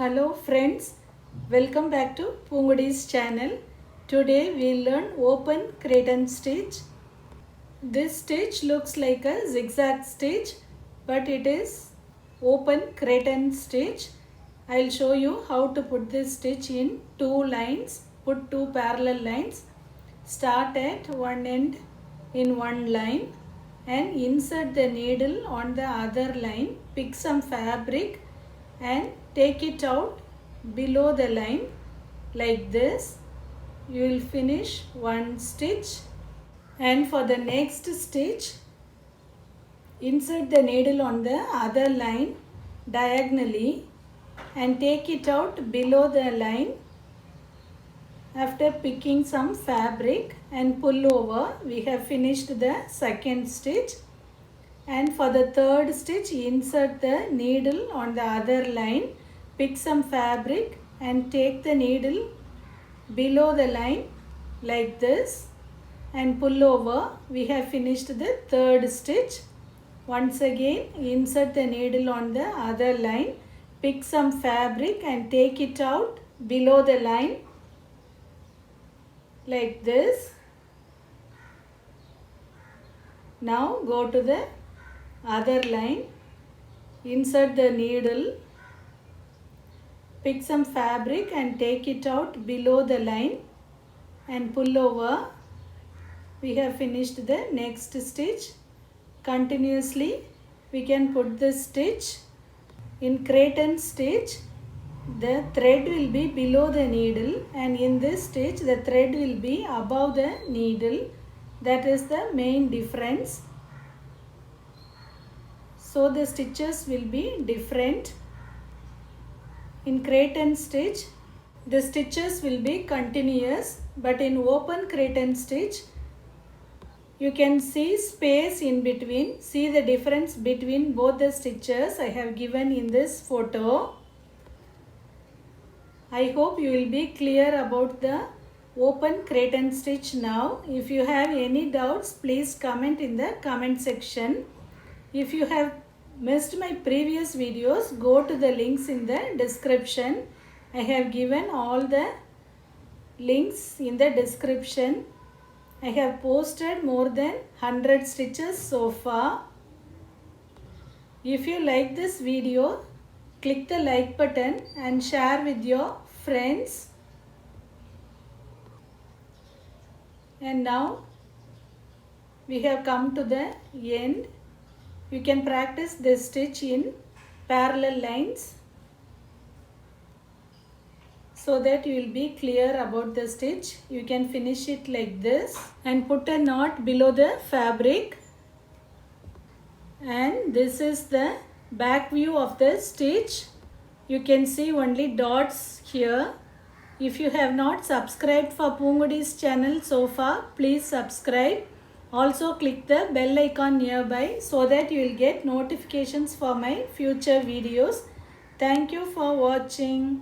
Hello friends, welcome back to Poongodi's channel. Today we'll learn open Cretan stitch. This stitch looks like a zigzag stitch, but it is open Cretan stitch. I'll show you how to put this stitch in two lines. Put two parallel lines. Start at one end in one line and insert the needle on the other line. Pick some fabric and take it out below the line like this. You will finish one stitch, and for the next stitch insert the needle on the other line diagonally and take it out below the line. After picking some fabric and pull over, we have finished the second stitch. And for the third stitch, insert the needle on the other line, pick some fabric and take the needle below the line like this and pull over. We have finished the third stitch. Once again, insert the needle on the other line, pick some fabric and take it out below the line like this. Now go to the other line, insert the needle, pick some fabric and take it out below the line and pull over. We have finished the next stitch. Continuously we can put this stitch. In Cretan stitch, the thread will be below the needle, and in this stitch the thread will be above the needle. That is the main difference. So the stitches will be different. In Cretan stitch, the stitches will be continuous, but in open Cretan stitch, you can see space in between. See the difference between both the stitches I have given in this photo. I hope you will be clear about the open Cretan stitch now. If you have any doubts, please comment in the comment section. If you have missed my previous videos, go to the links in the description. I have given all the links in the description. I have posted more than 100 stitches so far. If you like this video, click the like button and share with your friends. And now we have come to the end. You can practice this stitch in parallel lines so that you will be clear about the stitch. You can finish it like this and put a knot below the fabric. And this is the back view of the stitch. You can see only dots here. If you have not subscribed for Poongodi's channel so far, please subscribe. Also click the bell icon nearby so that you will get notifications for my future videos. Thank you for watching.